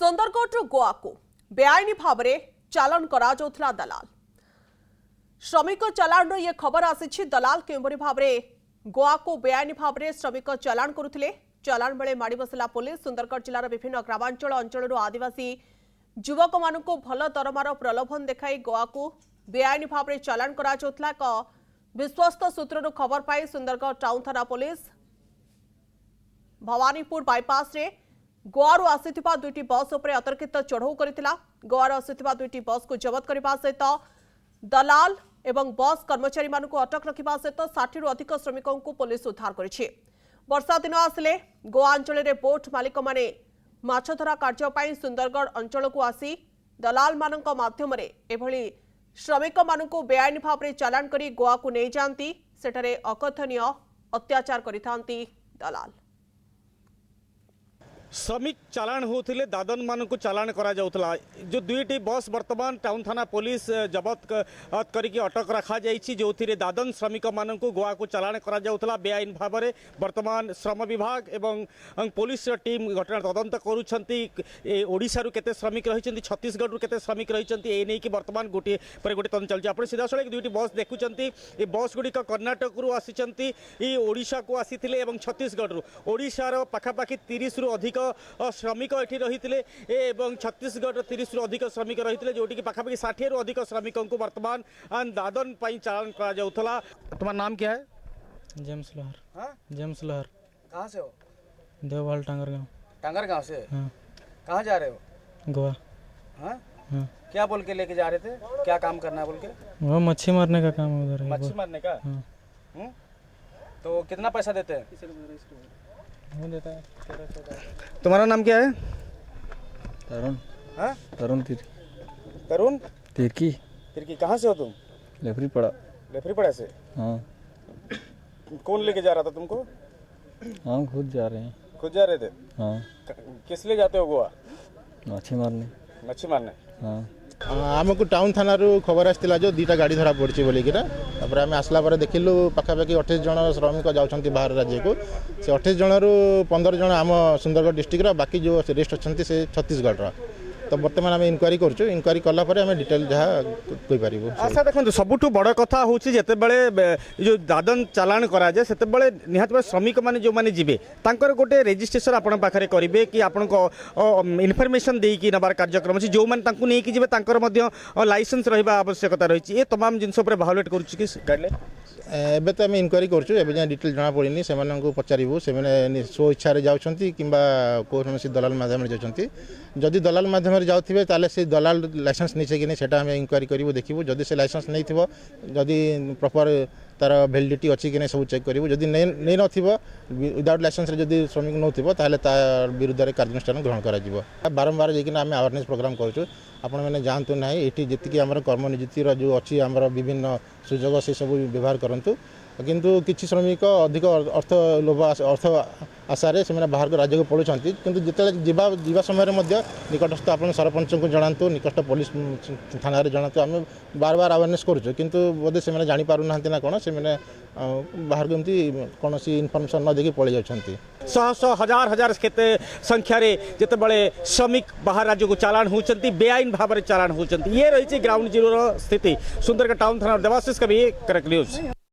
सुंदरगढ़ गोवा को बेआईनी भाव में चालान करा दलाल श्रमिक चालान ये खबर आसी दलाल केवरी भाव में गोवा को बेआईनी भाव में श्रमिक चालान करुले चालान बेले माड़ बसला पुलिस सुंदरगढ़ जिलार विभिन्न ग्रामांचल अंचल आदिवासी युवक मान भल दरमार प्रलोभन देखाई गोवा को बेआईनी भाव में चालान करा एक विश्वस्त सूत्रु खबर पाई सुंदरगढ़ टाउन थाना पुलिस भवानीपुर बाईपास रे गोवारू आसीथिबा दुईटी बस उपरे अतर्कित चढ़ऊ करिथिला। गोवारू आसीथिबा दुईटी बस को जबत करबा सहित दलाल एवं बस कर्मचारी मानकु अटक रखिबा सहित 60 रु अधिक श्रमिकों को पुलिस उद्धार करिछि। वर्षा दिन आसिले गोवा अंचल रे बोट मालिक माने माछ धरा कार्य पई सुंदरगढ़ अंचल को आसी दलाल मानक माध्यम रे एभली श्रमिक मानकु बेआईन भाव में चालान करी गोवा को नहीं जाती सेठारे अकथनीय अत्याचार करिथांती दलाल। श्रमिक चालान होते दादन मान को चालान करा जाउथला। जो दुईटी बस वर्तमान टाउन थाना पुलिस जबत करके अटक रखा जाइछि जो दादन श्रमिक मान को गोवा को चालान करा जाउथला बेआईन भाव में। वर्तमान श्रम विभाग एवं पुलिस टीम घटना तदंत करुछंती। ओडिशा रु केते श्रमिक रहिछंती छत्तीसगढ़ रु केते श्रमिक रहिछंती ए नै कि वर्तमान गोटे पर गोटे तदंत चलछि। आपण सीधा सड़क दुईटी बस देखुछंती ए बस गुडी कर्नाटक रु आसीछंती ई ओडिशा को आसीथिले एवं छत्तीसगढ़ रु ओडिशा रो पाखापाखी 30 रु अधिक श्रमिक एठी रहिथिले एवं छत्तीसगढ़ 30 रु अधिक श्रमिक रहिथिले जोटी कि पाखापाखी 60 रु अधिक श्रमिकों को वर्तमान दादन पई चालान करा जाउथला। तुम्हारा नाम क्या है? जेम्स लोहर। हाँ? जेम्स लोहर। कहाँ से हो? देववाल टांगर गाँव। टांगर गाँव से? हाँ। कहाँ जा रहे हो? गोवा। हाँ? हाँ। क्या बोल के लेके जा रहे थे? क्या काम करना है बोल के? वो मच्छी मारने का काम उधर है। मच्छी मारने का? हाँ। तो कितना पैसा देते हैं? वो देता है। तुम्हारा नाम क्या है? तरुण। हाँ? तरुण तरुण तिरकी। तिरकी। कहाँ से हो तुम? लेफरी पड़ा। लेफरी पड़ा से? हाँ। कौन लेके जा रहा था तुमको? हम खुद जा रहे हैं। खुद जा रहे थे? हाँ। किस लिए जाते हो गोवा? मच्छी मारने। मच्छी मारने? हाँ। आमको टाउन थाना खबर आसाला जो 2टा गाड़ी धरा पड़ी बोलिकिना आम आसला देखिलु पखापाखि 28 जन श्रमिक जाऊँच बाहर राज्य को से 28 जन रु 15 जन आम सुंदरगढ़ डिस्ट्रिक्ट बाकी जो रेस्ट अच्छा से छत्तीसगढ़ तो बर्तमान आम इनक्वारी करूँ इनक्वारी कलापर आम डिटेल जहाँ कहीपर। अच्छा देखो सबुठ बड़ कथा हूँ जिते जो दादन चालान कराए से निहत श्रमिक मैंने जो मैंने जी गोटे रेजिस्ट्रेशन आपण पाखे करेंगे कि आपण इनफर्मेशन देकी नबार कार्यक्रम अच्छी जो मैंने नहीं जी लाइसेंस रहा आवश्यकता रही है तमाम जिनस भायोलेट कर एबे तो आम इनक्वारी करें डिटेल जना पड़नी से पचारू से स्व इच्छा जाऊँच कि कौन दलाल मध्यम जाती जदि दलाल मध्यम जाऊे ताले से दलाल लाइसेंस नहीं कि नहीं सेटा आम इनक्वारी करूँ देखू जदि से लाइसेंस नहीं थो जदि प्रॉपर तार वैलिडिटी अच्छी कि नहीं सब चेक करूँ जदि नहीं न विदाउट लाइसेंस जदि श्रमिक नौ ताले तार विरुद्ध में कार्यानुष्ठान ग्रहण कर बारंबार जाकि आम अवेयरनेस प्रोग्राम करूँ आपण मैंने जानतु ना ये जी आम कर्म निजुक्तिर जो अच्छी आम विभिन्न सुजोग से सब व्यवहार करूँ किंतु किसी श्रमिक अधिक अर्थ लोभ अर्थ आशारे से बाहर को राज्य को पड़ुंट किंतु जिते जा समय निकटस्थ आप सरपंच को जनातु निकटस्थ पुलिस थाना जनातु आम बार बार अवेयरनेस करूँ किंतु बोधे से जापार ना कौन से बाहर को एमती कौन इनफर्मेशन न देकी पलि जाती शह शह हजार हजार केते संख्या जिते बड़े श्रमिक बाहर राज्य को चालान होती बेआईन भाव में चालान होती ये रही ग्राउंड जीरो स्थिति सुंदरगढ़ टाउन थाना देवाशीष कवि करेक्ट न्यूज।